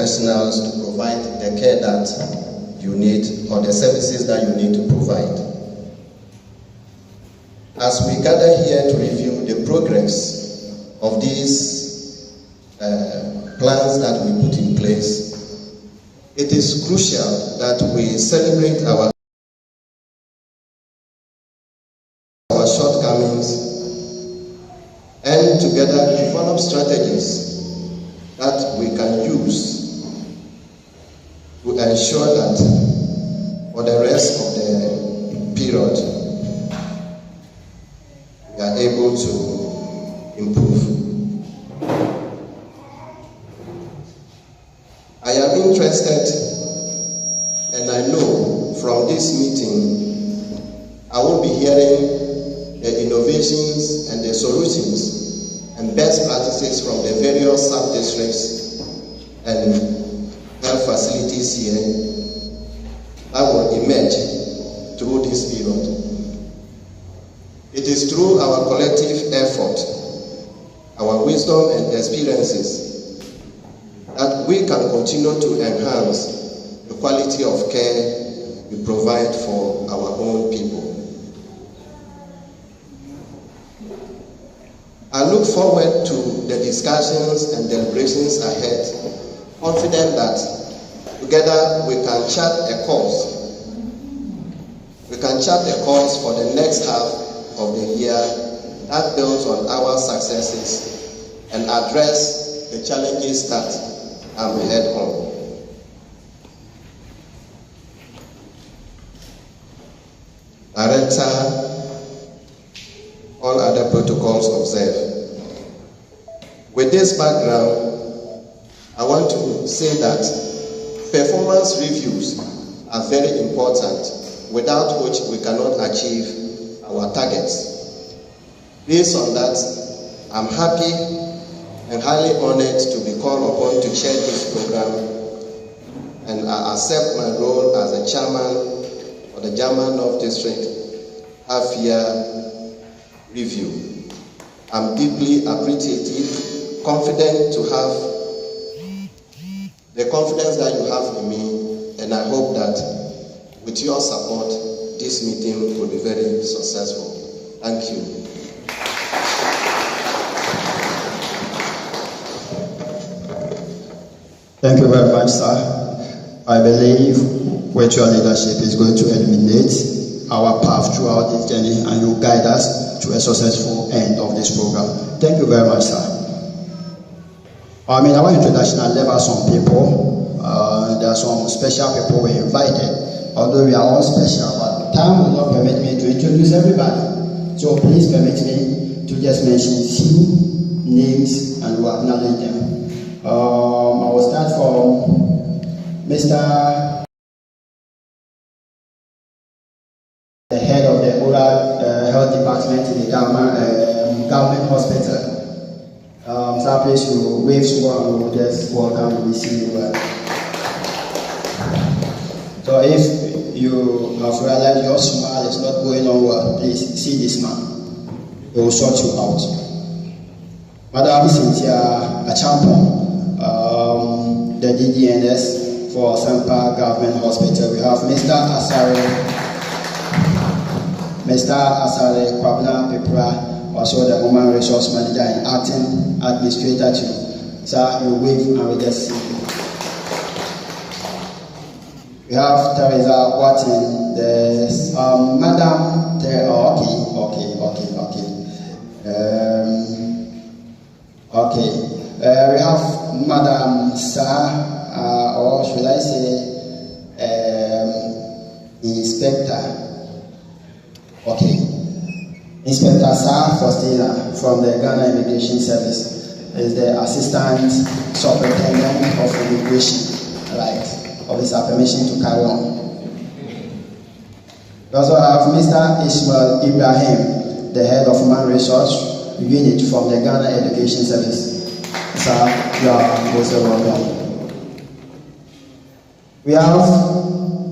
professionals to provide the care that you need or the services that you need to provide. As we gather here to review the progress of these plans that we put in place, it is crucial that we celebrate our shortcomings and together develop strategies that we can use to ensure that for the rest of the period we are able to improve. I am interested, and I know from this meeting I will be hearing the innovations and the solutions and best practices from the various sub-districts and health facilities here that will emerge through this period. It is through our collective effort, our wisdom and experiences that we can continue to enhance the quality of care we provide for our own people. I look forward to the discussions and deliberations ahead, confident that together we can chart a course. We can chart a course for the next half of the year that builds on our successes and address the challenges that are ahead on. Director, all other protocols observed. With this background, I want to say that performance reviews are very important, without which we cannot achieve our targets. Based on that, I'm happy and highly honored to be called upon to chair this program, and I accept my role as the chairman of the German North District half-year review. I'm deeply appreciative, confident to have the confidence that you have in me, and I hope that with your support, this meeting will be very successful. Thank you. Thank you very much, sir. I believe with your leadership is going to illuminate our path throughout this journey, and you guide us to a successful end of this program. Thank you very much, sir. Our introduction, I left out some people. There are some special people we invited, although we are all special, but time will not permit me to introduce everybody. So please permit me to just mention few names and we'll acknowledge them. I will start from Mr. the head of the oral health department in the government hospital. Sir, please you wave someone and we'll just welcome and receive you. So if you have realized your smile is not going on well, please see this man. He will sort you out. Madam Cynthia Achampong, the DDNS for Sampa Government Hospital. We have Mr. Asare Kwabna Pepra, also the Human Resource Manager and Acting Administrator too. Sir, you wave and we just see. We have Teresa Watson, there's Madam we have Madam Sa, or should I say Inspector. Inspector Sa Faustina from the Ghana Immigration Service is the Assistant Superintendent of Immigration, right? Officer permission to carry on. We also have Mr. Ismail Ibrahim, the head of Human Resource Unit from the Ghana Education Service. Sir, you are most welcome. We have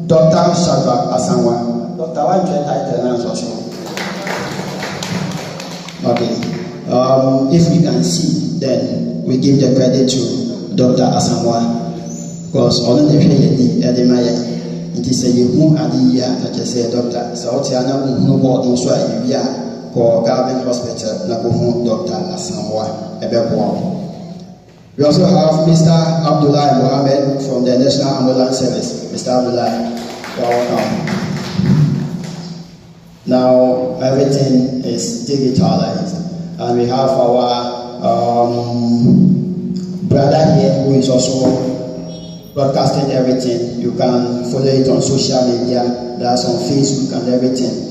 Dr. Shadrach Asanwa. Dr. Why you title now? Okay. If we can see, then we give the credit to Dr. Asanwa. because all the day at the Maya, it is a young idea that I say, Doctor, so Tiana who bought no sway, for government hospital, Nakumu, Doctor Asamoah, Ebebo. We also have Mr. Abdullah Mohammed from the National Ambulance Service. Mr. Abdullah, you are welcome. Now everything is digitalized, and we have our brother here who is also broadcasting everything. You can follow it on social media. That's on Facebook and everything.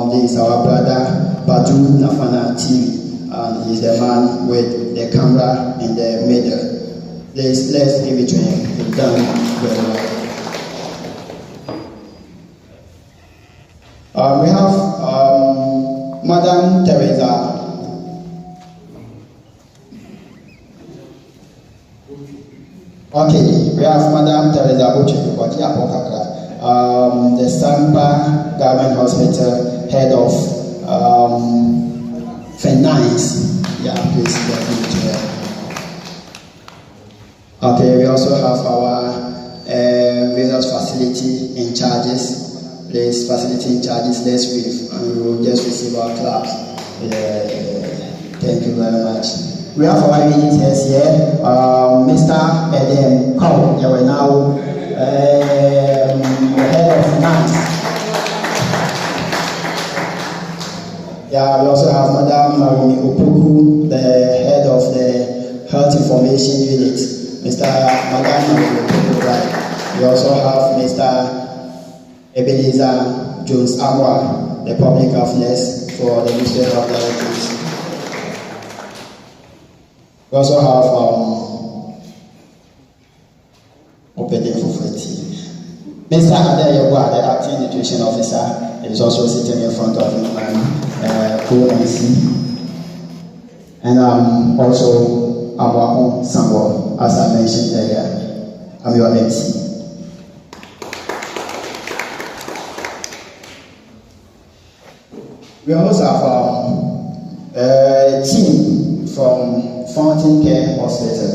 This is our brother Badu Nafana TV, and he's the man with the camera in the middle. Let's give it to him. He's done very well. We have Madam Teresa. Okay, we have Madam Teresa the Sampa Government Hospital head of finance. Yeah, please get into her. Okay, we also have our various facility in charges. Please, facility in charges, let's wave, and we will just receive our claps. Thank you very much. We have our visitors here. Mr. Edem Kong, you are now the head of finance. Yeah, we also have Madam Marumi Opoku, the head of the Health Information Unit. Madam Marumi Opoku, right? We also have Mr. Ebenezer Jones Amwa, the public affairs for the Ministry of Directories. We also have Opede Fufeti. Mr. Adeyewa, the acting nutrition officer, is also sitting in front of him and co-MC. And also Amwako Sambo, as I mentioned earlier. I'm your MC. We also have a team from Fountain Care Hospital.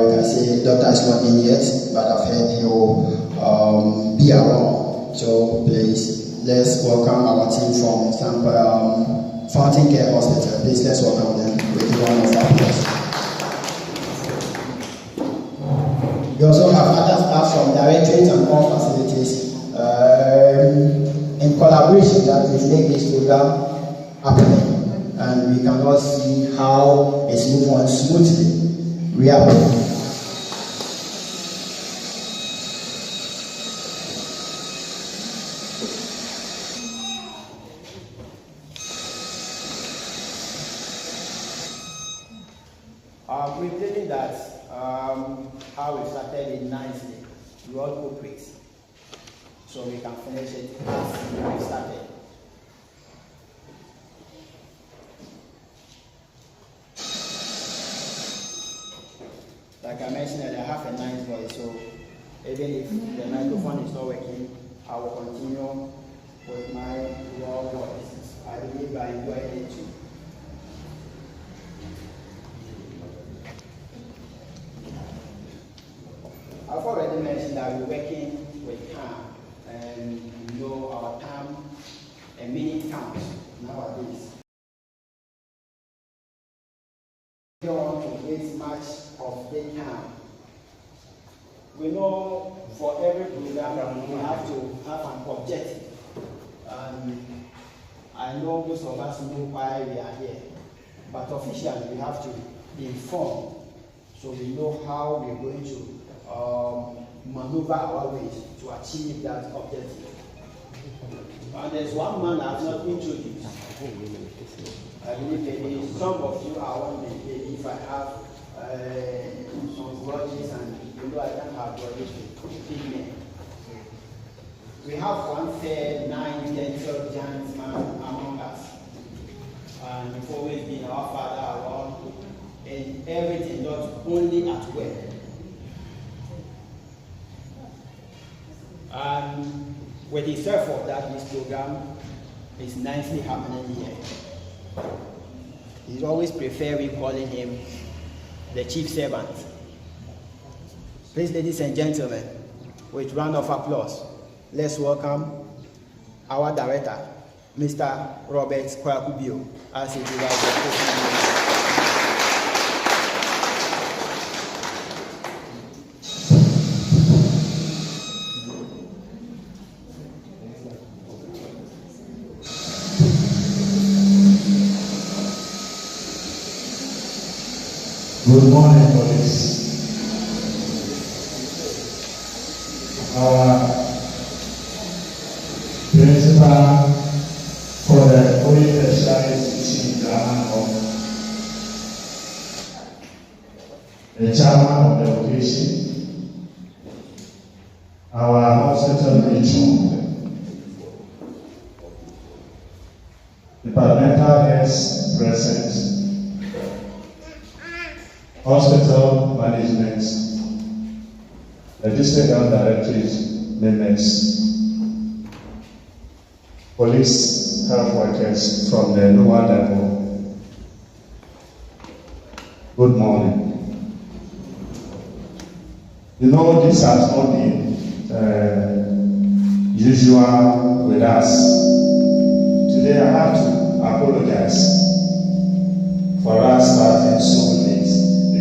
You can see doctor is not in yet, but I've heard he will be around. So please, let's welcome our team from Sampa Fountain Care Hospital. Please, let's welcome them with one of our applause. We also have other staff from directories and all facilities. In collaboration that we make this program happen, and we cannot see how it's moving on smoothly. We are we believe that how we started it nicely, we all cooperate, so we can finish it as we started. Like I mentioned earlier, I have a nice voice, so even if the microphone is not working, I will continue with my raw voice. I believe I enjoy it too. I've already mentioned that we're working with time, and you know our time, a minute counts nowadays. We don't want to waste much of the time. We know for every program we have to have an objective. And I know most of us know why we are here, but officially we have to inform so we know how we're going to maneuver our ways to achieve that objective. And there's one man I've not introduced. I believe maybe some of you are wondering maybe if I have some grudges, and you know I can't have grudges with big men. We have one fair 9, 10, 12 giants man among us. And we've always been our father around in everything, not only at work. And with his effort that this program is nicely happening here. He's always preferring calling him the chief servant. Please, ladies and gentlemen, with round of applause, let's welcome our director, Mr. Robert Kwakubio, as he delivers the opening. Good morning, police. Our principal for the police specialist in Ghana, the chairman of the occasion, our hospital patron, departmental heads present, hospital management, the district health directories members, police health workers from the lower level. Good morning. You know, this has not been usual with us. Today I have to apologize for us starting so late,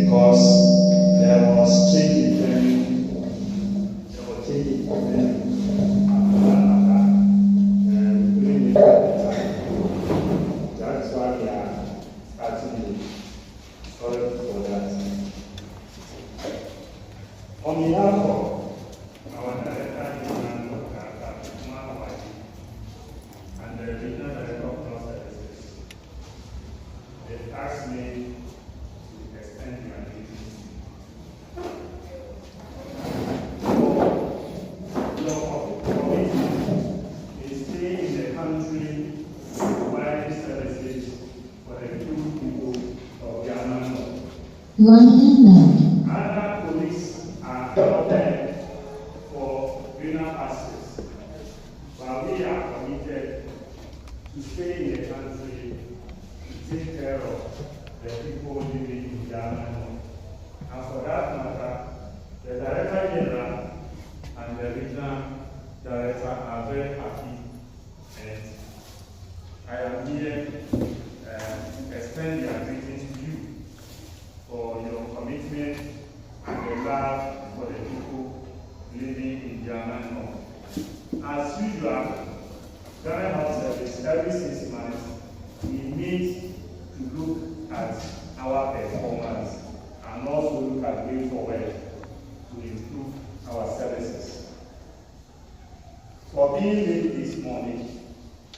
because there was change that's why we are starting. Sorry for that. On behalf of our director and the regional director of health services, they asked me to extend my duties. Your commitment is staying in the country providing services for the good people of Ghana. Other police are out there for greener pastures, but we are committed to stay in the country to take care of the people living in Ghana. And for that matter, the Director General and the Regional Director are very happy, and I am here to extend their greetings to you for your commitment and the love for the people living in Ghana. As usual, Ghana Health Service, every 6 months, we need to look at our performance and also look at way forward to improve our services. For being late this morning,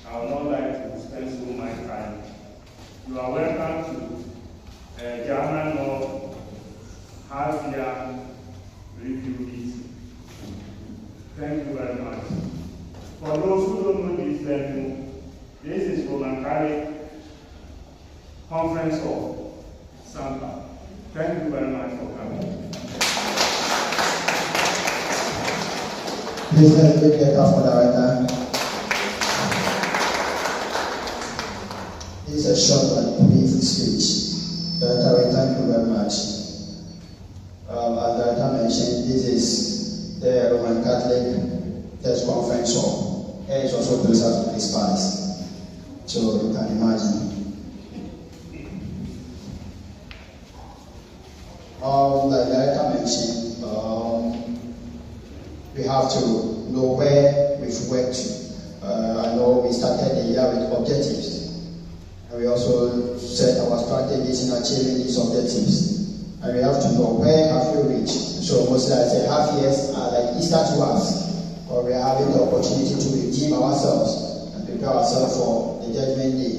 I would not like to spend so much time. You are welcome to Ghana North half-year review meeting. Thank you very much. For those who don't know this venue, this is Roman Catholic Conference Hall, Sampa. Thank you very much for coming. Please let me get up for director. This is a short and brief speech. Director, thank you very much. As Director mentioned, this is the Roman Catholic Church Conference Hall. Here is also closer to this palace, so you can imagine. Like Director mentioned, we have to know where we've worked to. I know we started the year with objectives, and we also set our strategies in achieving these objectives. And we have to know where have we reached. So mostly I say half years are like Easter to us, or we are having the opportunity to redeem ourselves and prepare ourselves for the Judgment Day.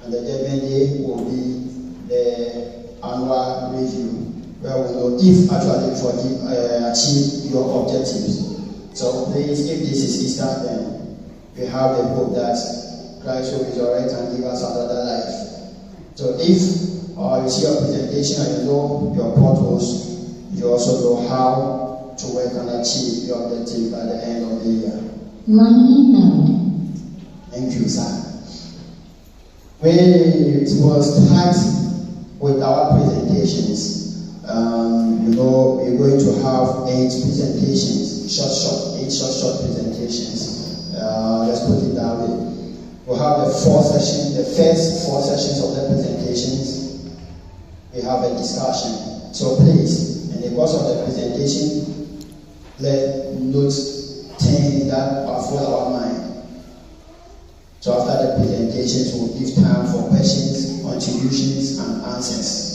And the Judgment Day will be the annual review, where we know if actually we achieve your objectives. So please, if this is Easter, then we have the hope that Christ will resurrect and give us another life. So if you see your presentation and you know your purpose, you also know how to work and achieve your objective at the end of the year. Thank you, sir. We will start with our presentations. We're going to have 8 presentations, eight short presentations. Let's put it that way. We'll have the first 4 sessions of the presentations. We have a discussion. So please, in the course of the presentation, let note things that are full our mind. So after the presentations, we'll give time for questions, contributions, and answers.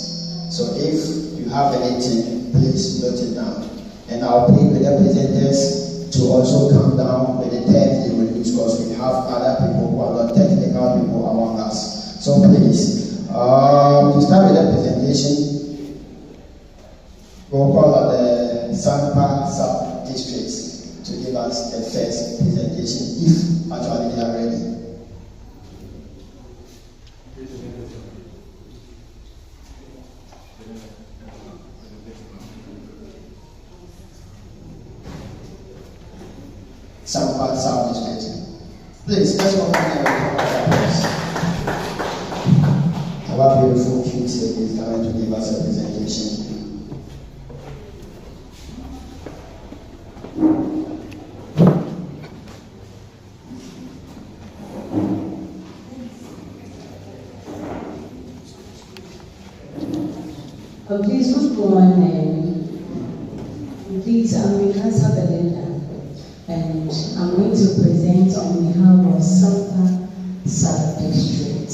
So if you have anything, please note it down. And I'll plead with the presenters to also come down with the text they will use, because we have other people who are not technical people among us. So please, to start with the presentation, we'll call on the Sampa sub-districts to give us the first presentation, if actually they are ready. Sampa sub-district. Please, let's welcome them. Our beautiful cute lady is coming to give us a presentation. Please, who's born? Please, I'm Cancer Belinda, and I'm going to present on behalf of Sampa Sub-District.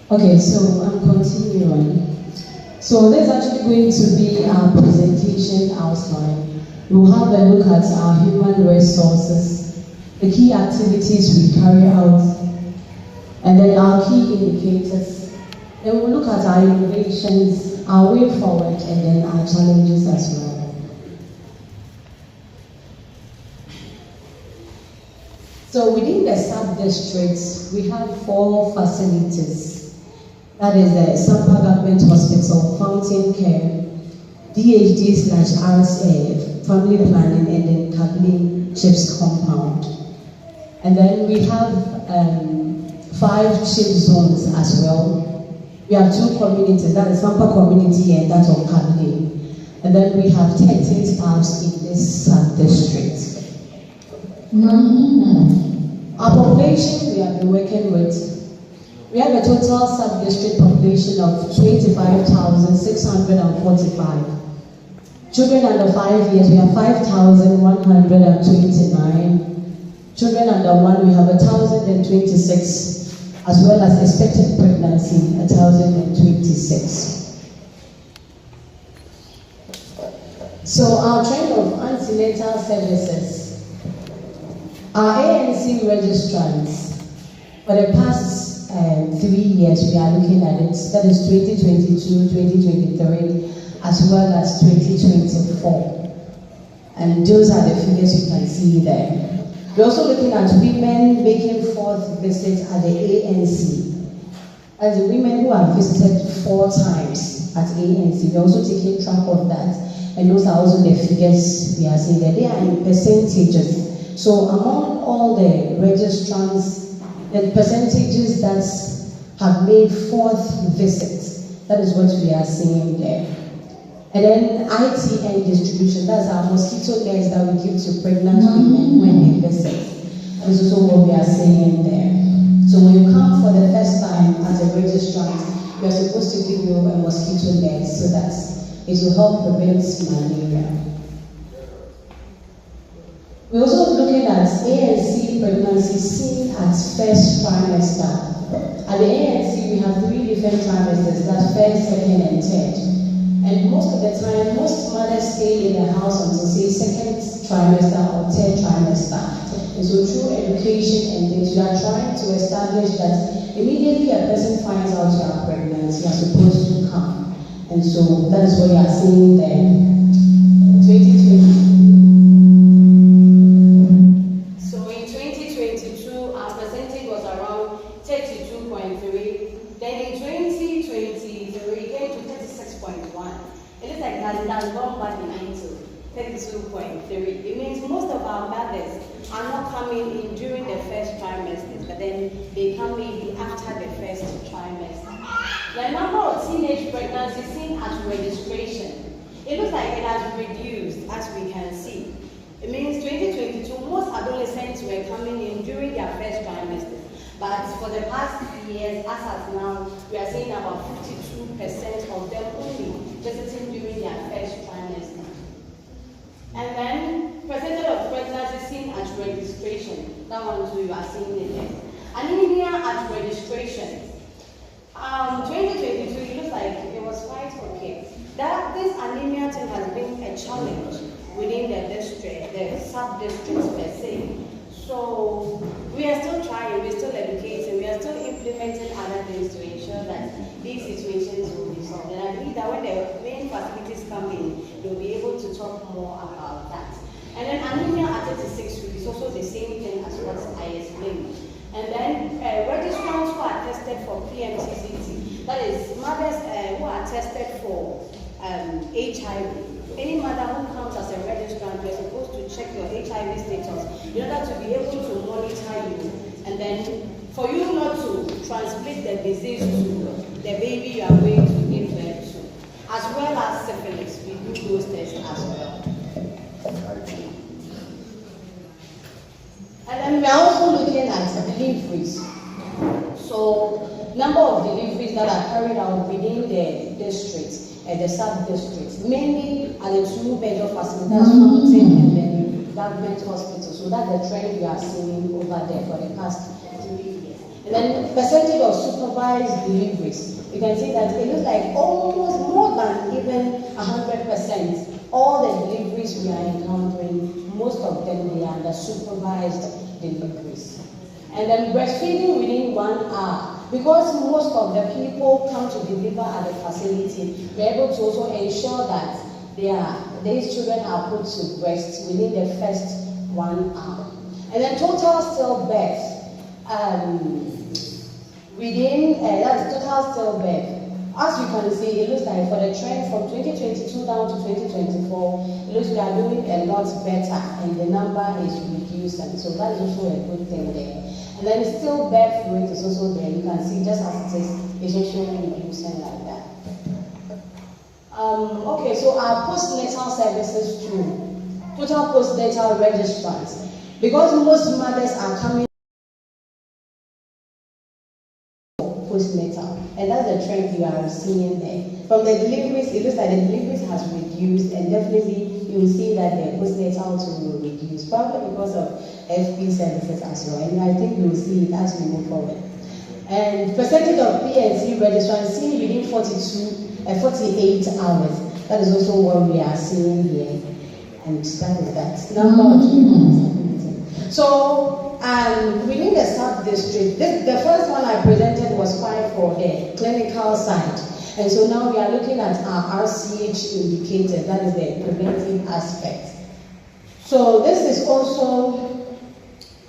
Okay, so I'm continuing. So this is actually going to be our presentation outline. We'll have a look at our human resources, the key activities we carry out, and then our key indicators. Then we'll look at our innovations, our way forward, and then our challenges as well. So within the sub-districts, we have 4 facilities. That is the Sampa Government Hospital, Fountain Care, DHD/RSA, Family Planning, and then Kathleen Chips Compound. And then we have 5 chip zones as well. We have 2 communities, that is Sampa community and that of Kathleen. And then we have 13 staffs in this sub-district. Our population we have been working with, we have a total sub-district population of 25,645. Children under 5 years, we have 5,129. Children under 1, we have 1,026, as well as expected pregnancy, 1,026. So our trend of antenatal services, our ANC registrants, for the past 3 years, we are looking at it. That is 2022, 2023, as well as 2024. And those are the figures you can see there. We're also looking at women making 4th visits at the ANC. As the women who have visited 4 times at ANC, we're also taking track of that. And those are also the figures we are seeing there. They are in percentages. So among all the registrants, the percentages that have made 4th visits, that is what we are seeing there. And then ITN distribution, that's our mosquito nets that we give to pregnant women when they visit. That is also what we are seeing there. So when you come for the first time as a registrant, we are supposed to give you a mosquito net so that it will help prevent malaria. We're also looking at ANC pregnancy seen at first trimester. At the ANC, we have 3 different trimesters, that's first, second, and third. And most of the time, most mothers stay in the house until say second trimester or third trimester. And so through education and things, we are trying to establish that immediately a person finds out you are pregnant, you are supposed to come. And so that is what you are seeing there. 2020. So in 2022, our percentage was around 32.3. Then in 2020, we came to 36.1. It looks like that's gone back into 32.3. It means most of our mothers are not coming in during the first trimester, but then they come maybe after the first trimester. The number of teenage pregnancies seen at registration, it looks like it has reduced, as we can see. It means 2022, most adolescents were coming in during their first trimester. But for the past years, as of now, we are seeing about 52% of them only visiting during their first trimester. And then, percentage of pregnancy seen at registration. That one too, you are seeing it there. Anemia at registration. 2022, it looks like it was quite okay. This anemia thing has been a challenge within the district, the sub-districts per se. So we are still trying, we're still educating, we are still implementing other things to ensure that these situations will be solved. And I believe that when the main facilities come in, they'll be able to talk more about that. And then anemia at 36 weeks is also the same thing as what I explained. And then registrants who are tested for PMTCT, that is mothers who are tested for HIV. Any mother who comes as a registrant, you're supposed to check your HIV status in order to be able to monitor you. And then for you not to transmit the disease to the baby you are going to give birth to. As well as syphilis, we do those tests as well. And then we're also looking at deliveries. So, number of deliveries that are carried out within the district. The sub-districts, mainly at the 2 major facilities, Fountain and then government hospitals. So that's the trend we are seeing over there for the past 3 years. And then percentage of supervised deliveries, you can see that it looks like almost more than even 100%. All the deliveries we are encountering, most of them, they are the supervised deliveries. And then breastfeeding within 1 hour. Because most of the people come to deliver at the facility, we're able to also ensure that these children are put to rest within the first 1 hour. And then total stillbirth, that's total stillbirth. As you can see, it looks like for the trend from 2022 down to 2024, it looks like we are doing a lot better and the number is reduced, and so that is also a good thing there. And then stillbirth rate is also there. You can see just as it is, it's also reducing like that. Okay, so our postnatal services too. Total postnatal registrants. Because most mothers are coming postnatal, and that's the trend you are seeing there. From the deliveries, it looks like the deliveries has reduced, and definitely you will see that the postnatal too will reduce, probably because of FP services as well, and I think you will see it as we move forward. And percentage of PNC registrants seen within 48 hours. That is also what we are seeing here, and that is that number. So, within the sub-district, the first one I presented was 5 for the clinical side. And so now we are looking at our RCH indicator, that is the preventive aspect. So this is also,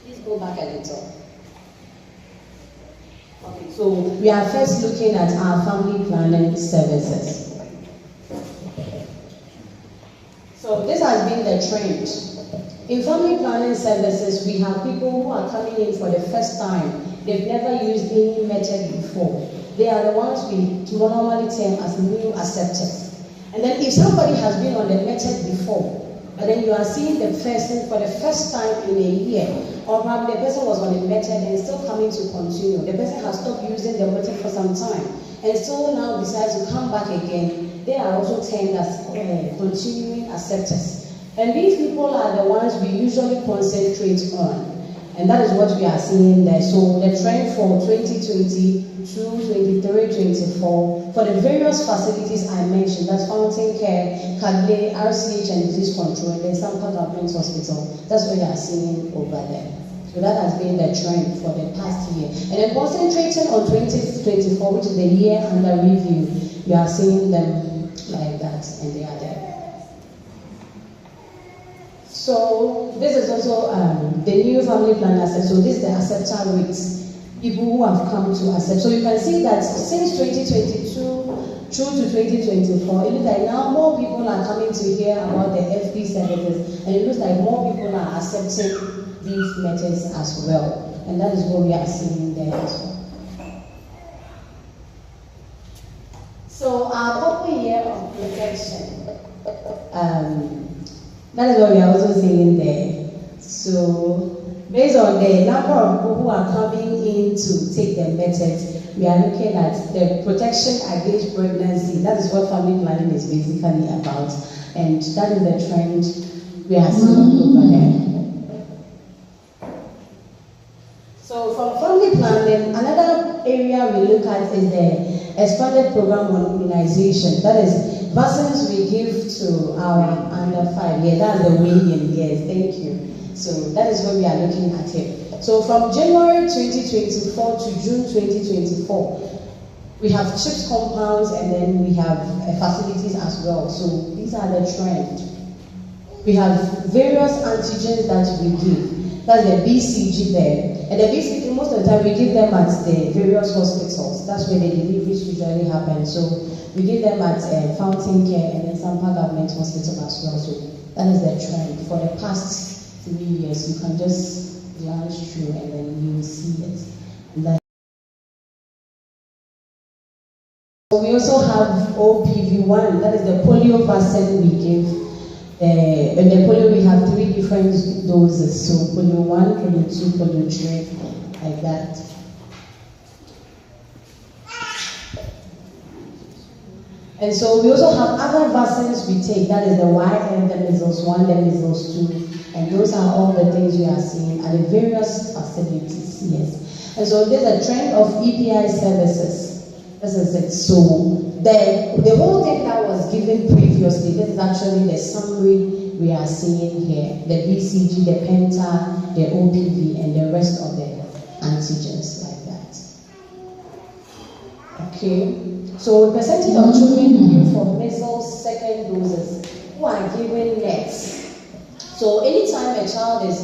please go back a little. Okay, so we are first looking at our family planning services. So this has been the trend. In family planning services, we have people who are coming in for the first time. They've never used any method before. They are the ones we normally term as new acceptors. And then if somebody has been on the method before, But then you are seeing the person for the first time in a year, or probably the person was on a method and still coming to continue. The person has stopped using the method for some time and still now decides to come back again. They are also termed as continuing acceptors. And these people are the ones we usually concentrate on. And that is what we are seeing there. So the trend for 2022, 23, 24, for the various facilities I mentioned, that's Fountain Care, Kadle, RCH, and Disease Control, and then Sampa Government Hospital, that's what we are seeing over there. So that has been the trend for the past year. And then concentrating on 2024, which is the year under review, we are seeing them like that, and they are there. So this is also the new family plan asset. So this is the acceptor rates, people who have come to accept. So you can see that since 2022 through to 2024, it looks like now more people are coming to hear about the FP services, and it looks like more people are accepting these methods as well. And that is what we are seeing there as well. So our couple year of protection. That is what we are also seeing there. So, based on the number of people who are coming in to take the methods, we are looking at the protection against pregnancy. That is what family planning is basically about. And that is the trend we are seeing over there. So, from family planning, another area we look at is the expanded program on immunization. That is vaccines we give to our under 5 years. That's the weigh-in, yes, thank you. So that is what we are looking at here. So from January 2024 to June 2024, we have CHIPS compounds and then we have facilities as well. So these are the trends. We have various antigens that we give. That's the BCG there. And the BCG, most of the time we give them at the various hospitals. That's where the deliveries usually happen. So we give them at Fountain Care and then Sampa Government Hospital as well. So that is the trend. For the past 3 years, you can just glance through and then you will see it. So we also have OPV1, that is the polio vaccine we give. In the polio, we have 3 different doses. So polio 1, polio 2, polio 3, like that. And so we also have other vaccines we take, that is the YM, the measles 1, the measles 2, and those are all the things we are seeing at the various facilities, yes. And so there's a trend of EPI services. This is it. So the whole thing that was given previously, this is actually the summary we are seeing here. The BCG, the Penta, the OPV, and the rest of the antigens like that. Okay. So percentage of children due for measles second doses who are given nets. So anytime a child is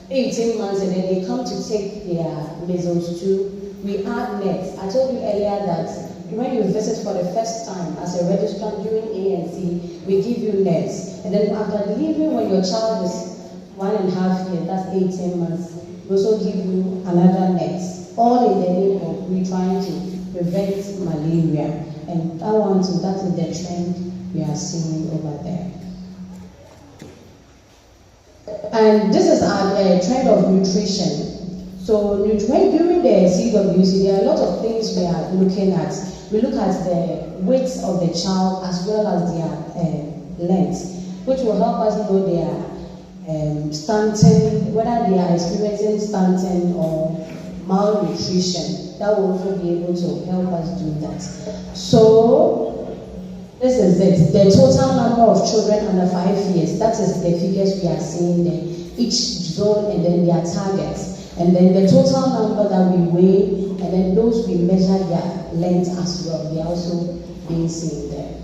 18 months and then they come to take their measles 2, we add nets. I told you earlier that when you visit for the first time as a registrant during ANC, we give you nets. And then after delivery, when your child is 1.5 years, that's 18 months, we also give you another net. All in the name of we trying to prevent malaria. And that is the trend we are seeing over there. And this is our trend of nutrition. So during the CWC, there are a lot of things we are looking at. We look at the weight of the child as well as their length, which will help us know their stunting, whether they are experiencing stunting or malnutrition. That will also be able to help us do that. So this is it. The total number of children under 5 years, that is the figures we are seeing there. Each zone and then their targets. And then the total number that we weigh, and then those we measure their length as well. They are also being seen there.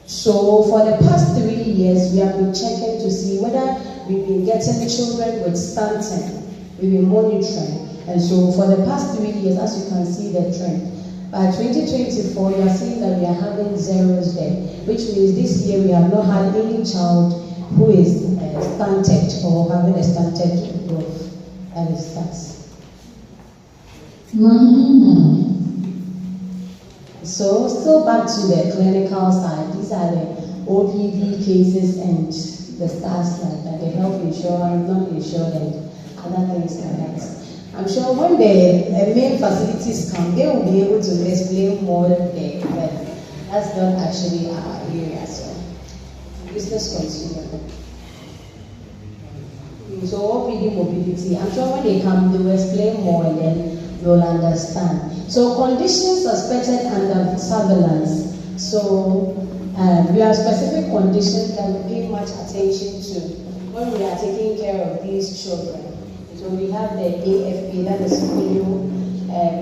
So for the past 3 years, we have been checking to see whether we've been getting children with stunting. We've been monitoring. And so for the past 3 years, as you can see the trend, by 2024, you are seeing that we are having zeros there, which means this year we have not had any child who is stunted or having a stunted growth. That is that. So still back to the clinical side. These are the OPV cases and the stars like that, the health insurance, non-insured, and other things like that. I'm sure when the main facilities come, they will be able to explain more there, but that's not actually our area. So, business consumer. So, OPD mobility, I'm sure when they come, they will explain more and then you'll understand. So, conditions suspected under surveillance. So, we have specific conditions that we pay much attention to when we are taking care of these children. So we have the AFP, that is polio,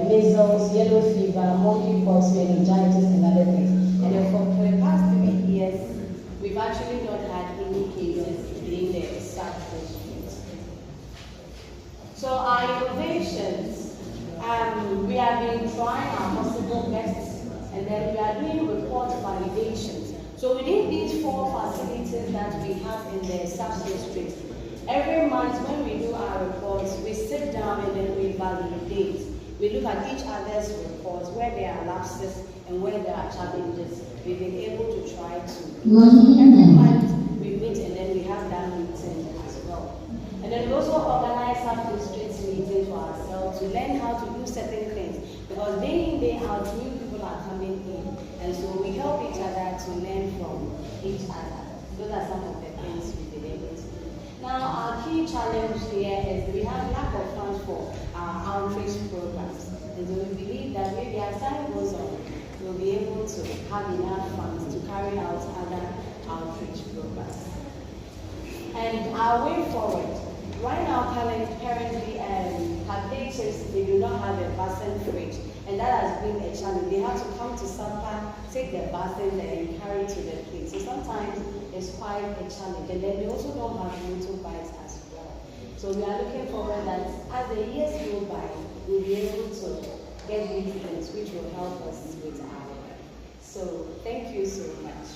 measles, yellow fever, monkeypox, meningitis, and other things. And then for the past 3 years, we've actually not had any cases in the South-West. So our innovations, we have been trying our possible best, and then we are doing report validations. So within these 4 facilities that we have in the South-West, every month when we do our reports, we sit down and then we validate. We look at each other's reports, where there are lapses and where there are challenges. We've been able to try to. Every month we meet and then we have that meeting as well. And then we also organize South-District meetings for ourselves to learn how to do certain things. Because day in, day out, new people are coming in. And so we help each other to learn from each other. Those are some of the things we've been able to do. Now, our key challenge here is we have lack of funds for our outreach programs. And so we believe that maybe as time goes on, we'll be able to have enough funds to carry out other outreach programs. And our way forward, right now currently palliatives, they do not have a basin fridge. And that has been a challenge. They have to come to Sampa, take their basin and carry to the place. So sometimes it's quite a challenge. And then they also don't have motorbikes as well. So we are looking forward that as the years go by, we'll be able to get these things which will help us with our work. So thank you so much.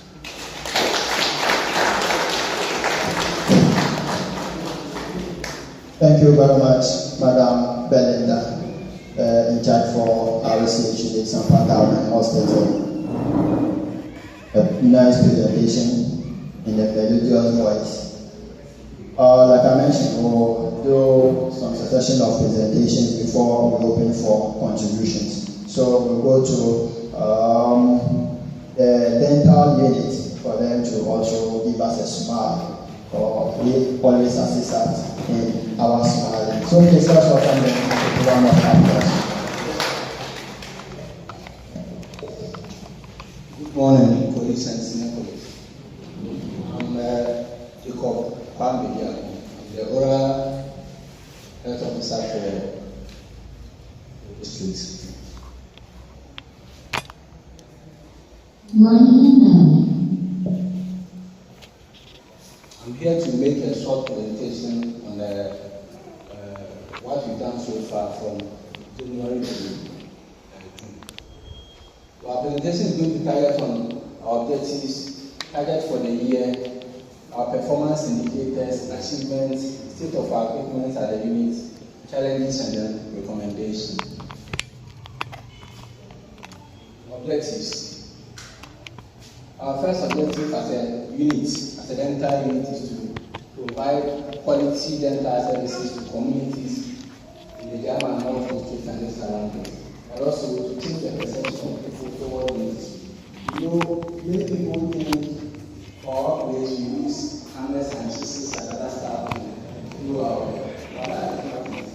Thank you very much, Madam Belinda, in charge for our research in Sampa Government Hospital. A nice presentation in a melodious voice. Like I mentioned, we'll do some succession of presentations before we open for contributions. So we'll go to the dental unit for them to also give us a smile, or we always assist us in our smiling. So please let's welcome them to the round of applause. Good morning, police and senior police. I'm Jacob Kwambedia. I'm the oral health officer for the district. I'm here to make a short presentation on what we've done so far from January to June. Our presentation is going to target on our objectives, target for the year, our performance indicators, achievements, state of our equipment at the units, challenges, and then recommendations. Objectives. Our first objective as a unit, as a dental unit, is to provide quality dental services to communities in the German North District and the surroundings, and also to change the perception of people toward it. You know, many people think or always use hammers and scissors and other stuff to do our work.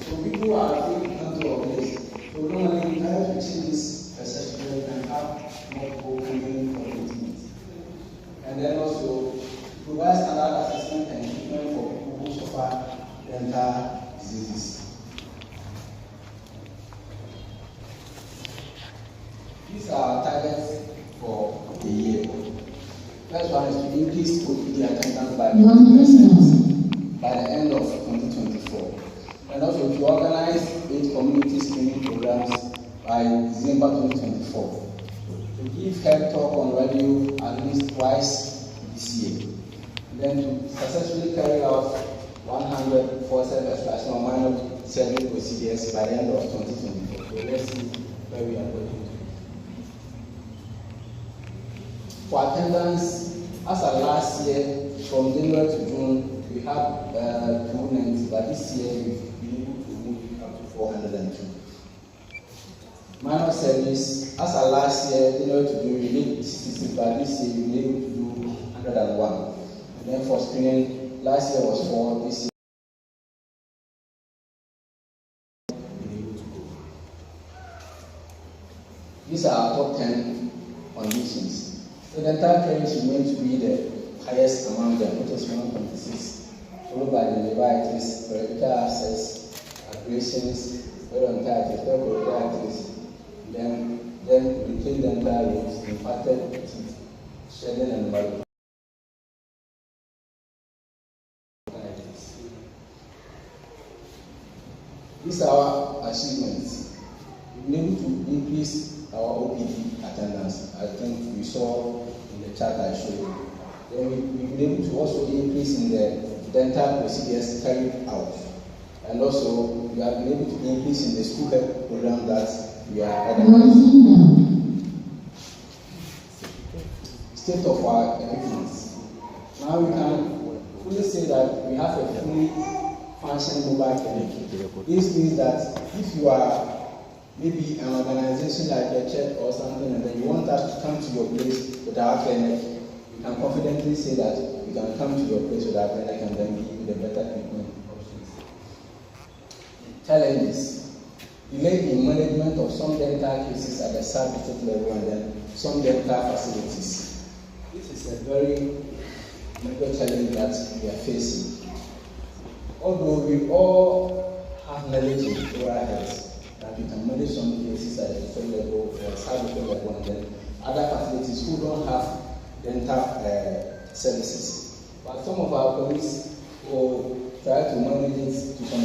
So people are afraid to come to our place. So normally we try to change this perception and have more people coming for treatment. And then also provide standard assessment and treatment for people who suffer dental diseases. These are our targets for the year. First one is to increase OPD attendance by 50% by the end of 2024. And also to organize 8 community screening programs by December 2024. To give health talk on radio at least twice this year. And then to successfully carry out 100 forceps extraction or minor surgery procedures by the end of 2024. So let's see where we are going. For attendance, as of last year, from January to June, we have 290, but this year we've been able to move up to 402. Minor service, as of last year, January to June, we did 66, but this year we've been able to do 101. And then for screening, last year was 4, this year. These are our top 10 conditions. So dental clearance remains to be the highest among them, which is 126, followed by the levitis, periodical access, abrasions, periodontitis, periodontitis, then retained dental roots, impacted teeth, shedding and malpractice. These are our achievements. We've been able to increase our OPD attendance. I think we saw in the chart I showed you. Then we've been able to also increase in the dental procedures carried out. And also, we have been able to increase in the school health program that we are organizing. State of our equipment. Now we can fully say that we have a fully functioning mobile clinic. This means that if you are maybe an organization like a church or something, and then you want us to come to your place with our clinic, you can confidently say that we can come to your place with our clinic and then give you the better treatment options. Challenges. Delay in management of some dental cases at the sub-district level and then some dental facilities. This is a very major challenge that we are facing. Although we all have knowledge in oral health, that we can manage some cases at the district level or sub-district level, and then other facilities who don't have dental services. But some of our colleagues will try to manage it to some